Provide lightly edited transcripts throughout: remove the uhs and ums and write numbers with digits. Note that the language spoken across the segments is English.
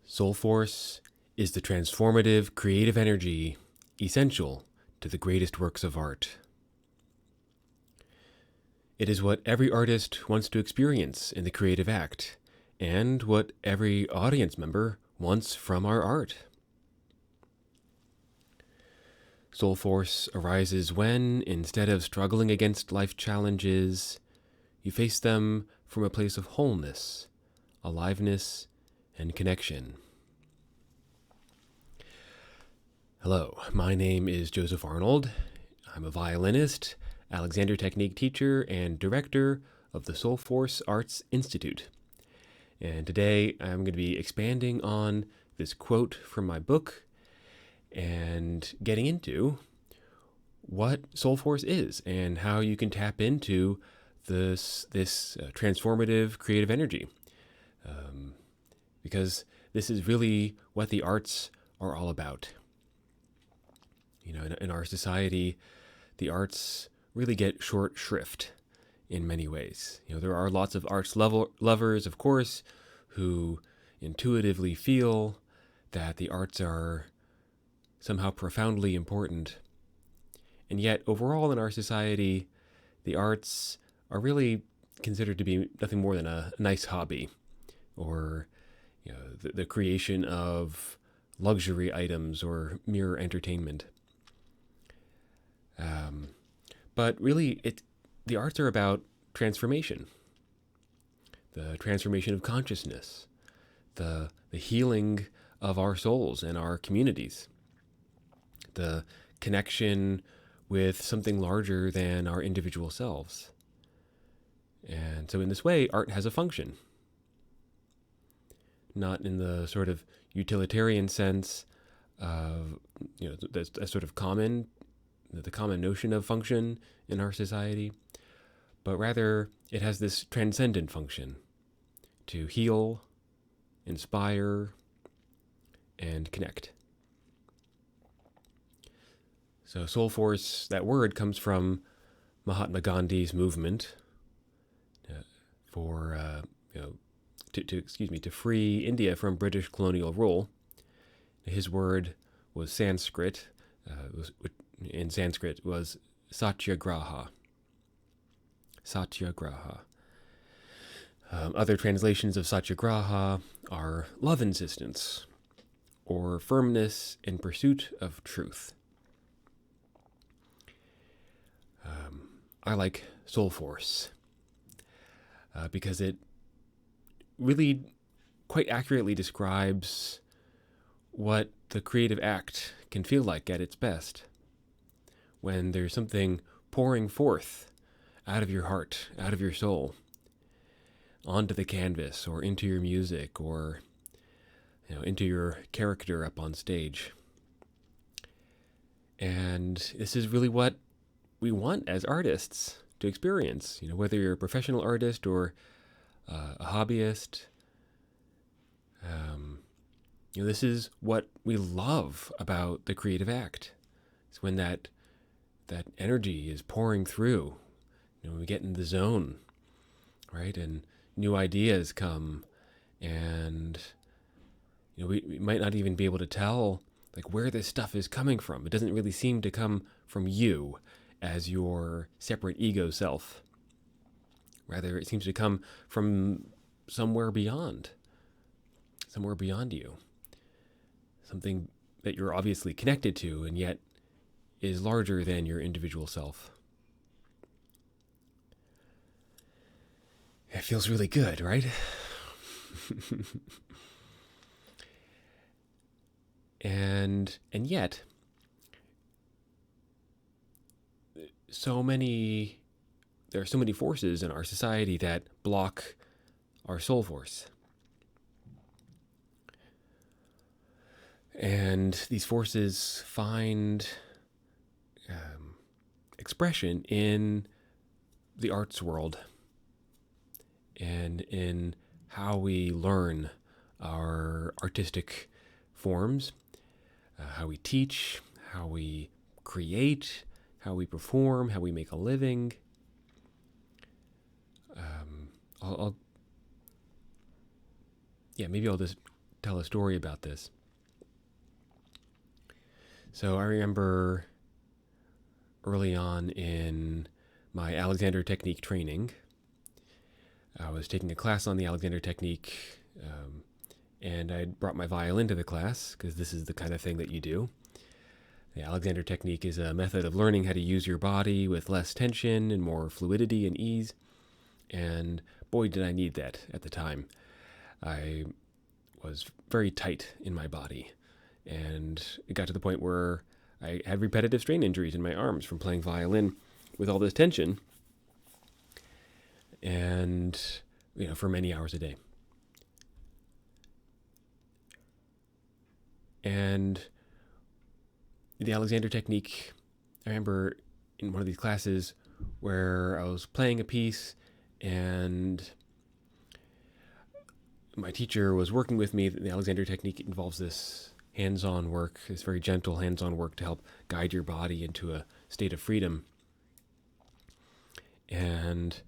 Soulforce is the transformative creative energy essential to the greatest works of art. It is what every artist wants to experience in the creative act, and what every audience member wants from our art. Soulforce arises when, instead of struggling against life challenges, you face them from a place of wholeness, aliveness, and connection. Hello, my name is Joseph Arnold. I'm a violinist, Alexander Technique teacher, and director of the Soulforce Arts Institute. And today I'm going to be expanding on this quote from my book and getting into what Soulforce is and how you can tap into this transformative creative energy. Because this is really what the arts are all about. You know, in our society, the arts really get short shrift in many ways. You know, there are lots of arts lovers, of course, who intuitively feel that the arts are somehow profoundly important. And yet, overall in our society, the arts are really considered to be nothing more than a nice hobby, or the creation of luxury items or mere entertainment. But really, the arts are about transformation, the transformation of consciousness, the healing of our souls and our communities, the connection with something larger than our individual selves. And so in this way, art has a function. Not in the sort of utilitarian sense of, that's sort of the common notion of function in our society, but rather it has this transcendent function to heal, inspire, and connect. So Soulforce, that word comes from Mahatma Gandhi's movement to free India from British colonial rule. His word was Sanskrit. In Sanskrit was satyagraha. Satyagraha. Other translations of satyagraha are love insistence, or firmness in pursuit of truth. I like Soulforce because it really quite accurately describes what the creative act can feel like at its best, when there's something pouring forth out of your heart, out of your soul, onto the canvas or into your music or into your character up on stage. And this is really what we want as artists to experience, whether you're a professional artist or a hobbyist. This is what we love about the creative act. It's when that energy is pouring through. We get in the zone, right? And new ideas come, and we might not even be able to tell where this stuff is coming from. It doesn't really seem to come from you as your separate ego self. Rather, it seems to come from somewhere beyond you. Something that you're obviously connected to and yet is larger than your individual self. It feels really good, right? And yet, there are so many forces in our society that block our soul force. And these forces find expression in the arts world and in how we learn our artistic forms, how we teach, how we create, how we perform, how we make a living. Maybe I'll just tell a story about this. So I remember early on in my Alexander Technique training, I was taking a class on the Alexander Technique, and I brought my violin to the class because this is the kind of thing that you do. The Alexander Technique is a method of learning how to use your body with less tension and more fluidity and ease. And boy, did I need that at the time. I was very tight in my body, and it got to the point where I had repetitive strain injuries in my arms from playing violin with all this tension, and for many hours a day. And the Alexander Technique, I remember in one of these classes where I was playing a piece and my teacher was working with me. The Alexander Technique involves this hands-on work, this very gentle hands-on work to help guide your body into a state of freedom. And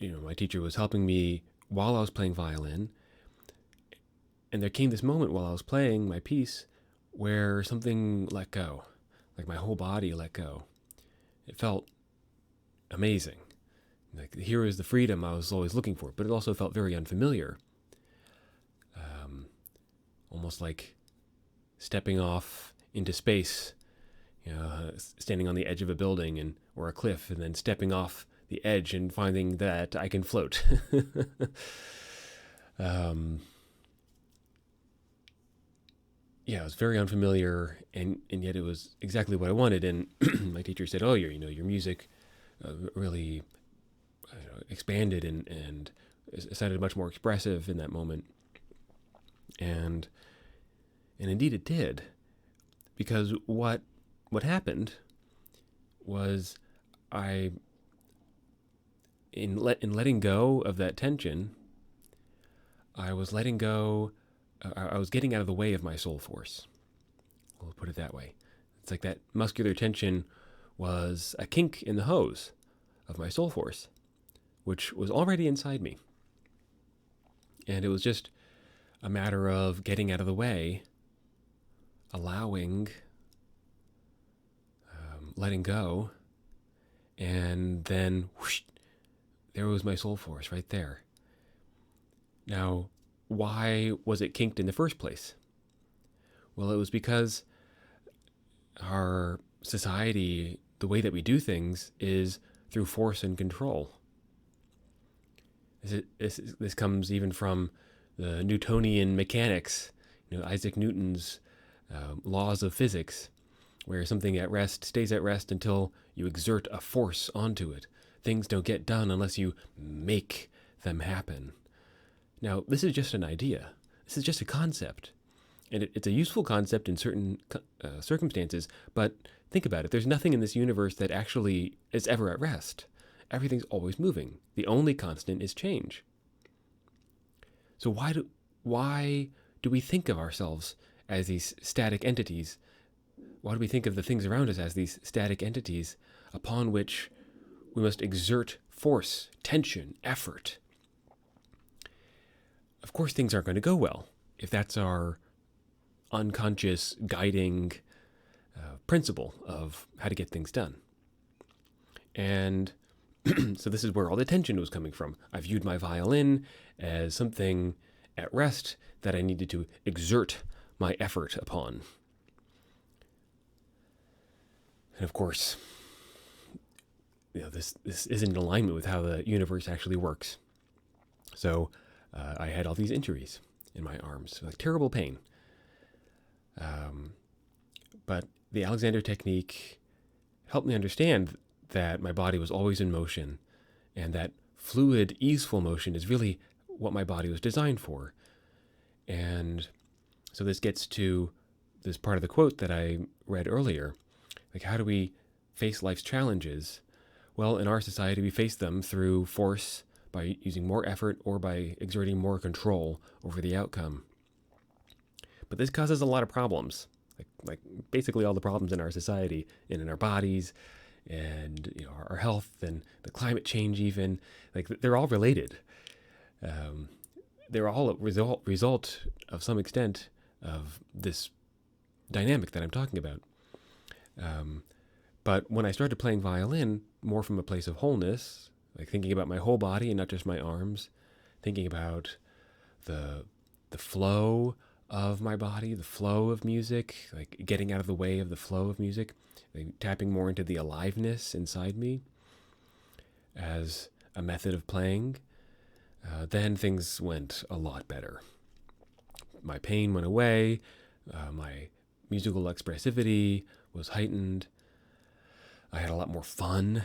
my teacher was helping me while I was playing violin. And there came this moment while I was playing my piece where something let go, like my whole body let go. It felt amazing. Like, here is the freedom I was always looking for, but it also felt very unfamiliar. Almost like stepping off into space, standing on the edge of a building or a cliff, and then stepping off the edge and finding that I can float. It was very unfamiliar, and yet it was exactly what I wanted. And my teacher said, "Oh, your music really expanded and sounded much more expressive in that moment." And indeed it did, because what happened was in letting go of that tension, I was letting go. I was getting out of the way of my soul force. We'll put it that way. It's like that muscular tension was a kink in the hose of my soul force, which was already inside me. And it was just a matter of getting out of the way, allowing, letting go, and then whoosh, there was my soul force right there. Now, why was it kinked in the first place? Well, it was because our society, the way that we do things, is through force and control. This comes even from the Newtonian mechanics, Isaac Newton's laws of physics, where something at rest stays at rest until you exert a force onto it. Things don't get done unless you make them happen. Now, this is just an idea. This is just a concept. And it's a useful concept in certain circumstances, but think about it. There's nothing in this universe that actually is ever at rest. Everything's always moving. The only constant is change. So why do we think of ourselves as these static entities? Why do we think of the things around us as these static entities upon which we must exert force, tension, effort? Of course, things aren't going to go well if that's our unconscious guiding principle of how to get things done. And so this is where all the tension was coming from. I viewed my violin as something at rest that I needed to exert my effort upon. And of course, this isn't in alignment with how the universe actually works. So I had all these injuries in my arms, like terrible pain. But the Alexander Technique helped me understand that my body was always in motion, and that fluid, easeful motion is really what my body was designed for. And so this gets to this part of the quote that I read earlier. Like, how do we face life's challenges? Well, in our society, we face them through force, by using more effort, or by exerting more control over the outcome. But this causes a lot of problems, like basically all the problems in our society and in our bodies, and our health and the climate change even. Like, they're all related. they're all a result of some extent of this dynamic that I'm talking about. But when I started playing violin, more from a place of wholeness, like thinking about my whole body and not just my arms, thinking about the flow of my body, the flow of music, like getting out of the way of the flow of music, like tapping more into the aliveness inside me as a method of playing, then things went a lot better. My pain went away, my musical expressivity was heightened, I had a lot more fun.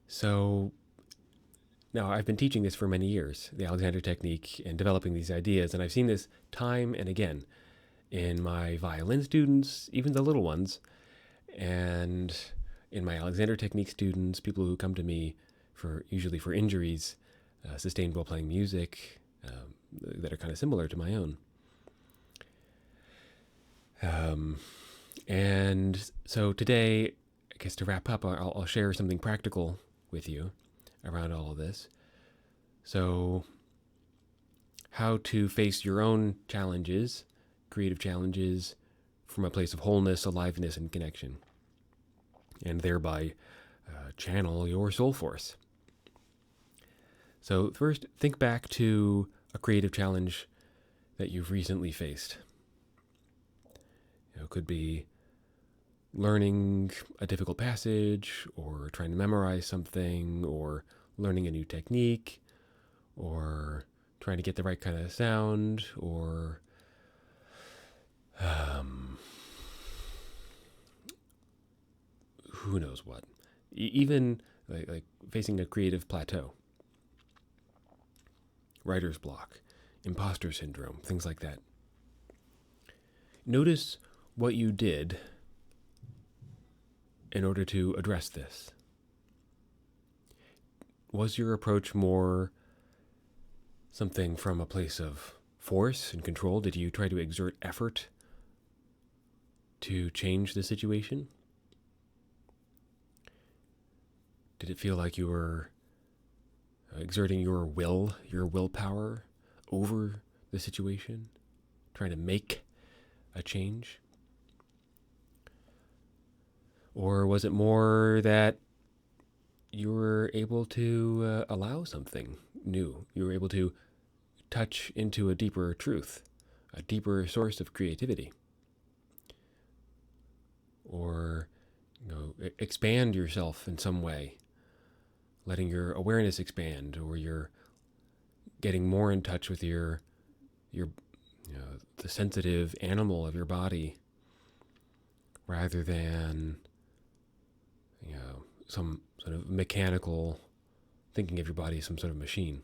So now I've been teaching this for many years, the Alexander technique, and developing these ideas, and I've seen this time and again in my violin students, even the little ones, and in my Alexander technique students, people who come to me usually for injuries sustained while playing music that are kind of similar to my own. And so today, I guess to wrap up, I'll share something practical with you around all of this. So how to face your own challenges, creative challenges, from a place of wholeness, aliveness, and connection, and thereby channel your soul force. So first, think back to a creative challenge that you've recently faced. It could be learning a difficult passage, or trying to memorize something, or learning a new technique, or trying to get the right kind of sound, or who knows what. Even like facing a creative plateau, writer's block, imposter syndrome, things like that. Notice what you did in order to address this. Was your approach more something from a place of force and control? Did you try to exert effort to change the situation? Did it feel like you were exerting your willpower over the situation, trying to make a change? Or was it more that you were able to allow something new? You were able to touch into a deeper truth, a deeper source of creativity? Or expand yourself in some way, letting your awareness expand, or you're getting more in touch with your the sensitive animal of your body, rather than some sort of mechanical thinking of your body as some sort of machine.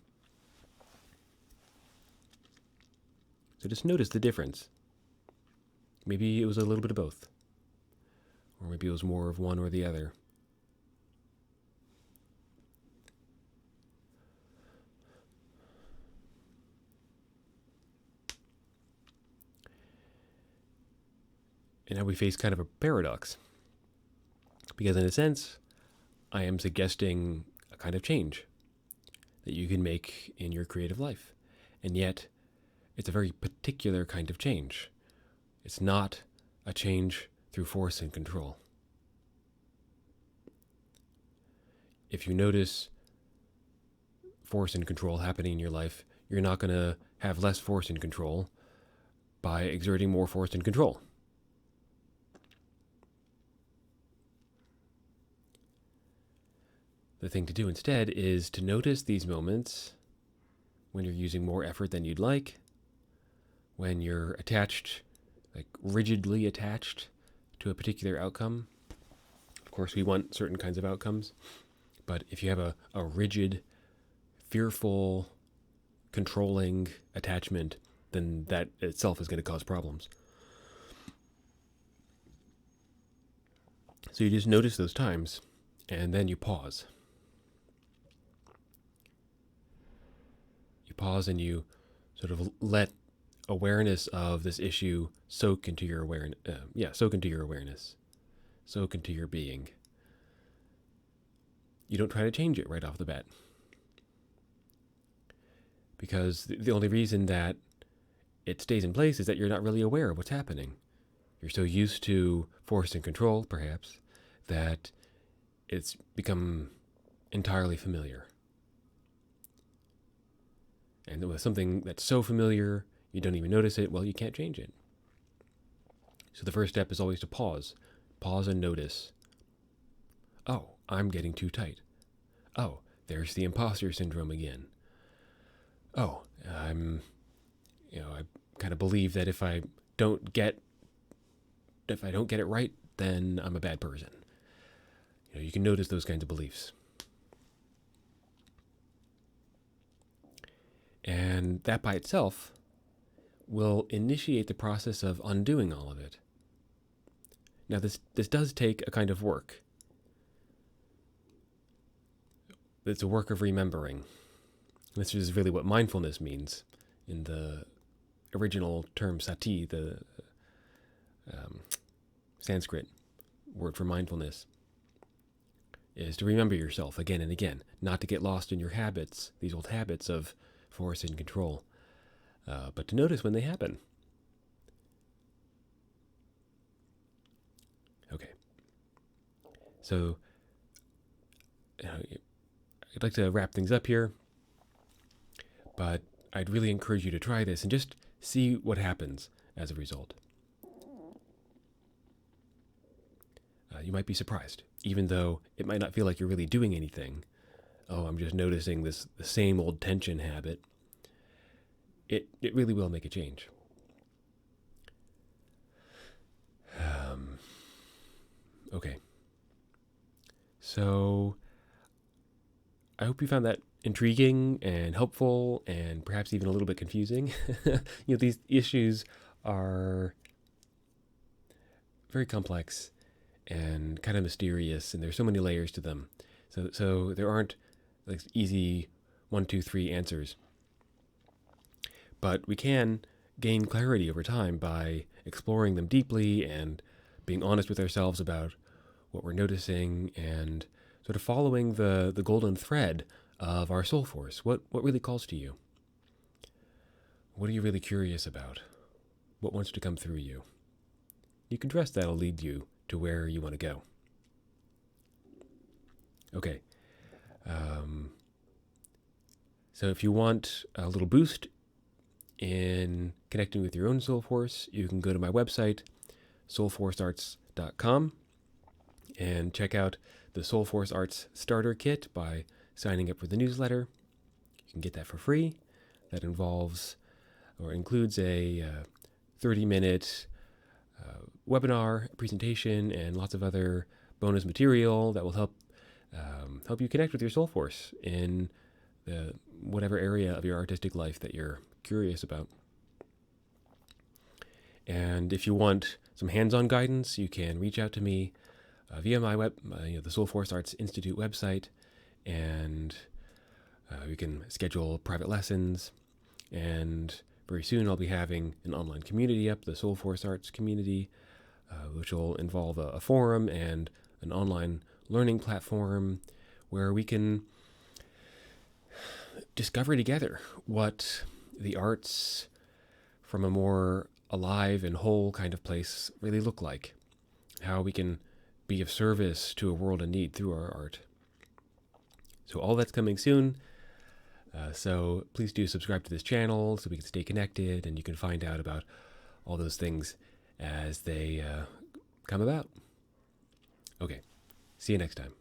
So just notice the difference. Maybe it was a little bit of both, or maybe it was more of one or the other. And now we face kind of a paradox, because in a sense, I am suggesting a kind of change that you can make in your creative life. And yet, it's a very particular kind of change. It's not a change through force and control. If you notice force and control happening in your life, you're not going to have less force and control by exerting more force and control. The thing to do instead is to notice these moments when you're using more effort than you'd like, when you're attached, like rigidly attached to a particular outcome. Of course, we want certain kinds of outcomes, but if you have a rigid, fearful, controlling attachment, then that itself is going to cause problems. So you just notice those times, and then you pause. Pause and you sort of let awareness of this issue soak into your awareness. Soak into your awareness, soak into your being. You don't try to change it right off the bat. because the only reason that it stays in place is that you're not really aware of what's happening. You're so used to force and control, perhaps, that it's become entirely familiar. And with something that's so familiar, you don't even notice it, well, you can't change it. So the first step is always to pause. Pause and notice. Oh, I'm getting too tight. Oh, there's the imposter syndrome again. Oh, I kind of believe that if I don't get it right, then I'm a bad person. You can notice those kinds of beliefs. And that by itself will initiate the process of undoing all of it. Now, this does take a kind of work. It's a work of remembering. This is really what mindfulness means in the original term sati, the Sanskrit word for mindfulness, is to remember yourself again and again, not to get lost in your habits, these old habits of force and control, but to notice when they happen. Okay. So, I'd like to wrap things up here, but I'd really encourage you to try this and just see what happens as a result. You might be surprised, even though it might not feel like you're really doing anything. Oh, I'm just noticing the same old tension habit. It really will make a change. Okay. So I hope you found that intriguing and helpful and perhaps even a little bit confusing. These issues are very complex and kind of mysterious, and there's so many layers to them. So there aren't like easy 1, 2, 3 answers. But we can gain clarity over time by exploring them deeply and being honest with ourselves about what we're noticing and sort of following the golden thread of our soul force. What really calls to you? What are you really curious about? What wants to come through you? You can trust that'll lead you to where you want to go. Okay. So if you want a little boost in connecting with your own soul force, you can go to my website, soulforcearts.com, and check out the Soulforce Arts Starter Kit by signing up for the newsletter. You can get that for free. That involves or includes a 30-minute webinar, presentation, and lots of other bonus material that will help you connect with your soul force in whatever area of your artistic life that you're curious about. And if you want some hands-on guidance, you can reach out to me via my the Soulforce Arts Institute website, and we can schedule private lessons. And very soon I'll be having an online community up, the Soulforce Arts community, which will involve a forum and an online learning platform where we can discover together what the arts from a more alive and whole kind of place really look like, how we can be of service to a world in need through our art. So all that's coming soon. So please do subscribe to this channel so we can stay connected, and you can find out about all those things as they come about. Okay, see you next time.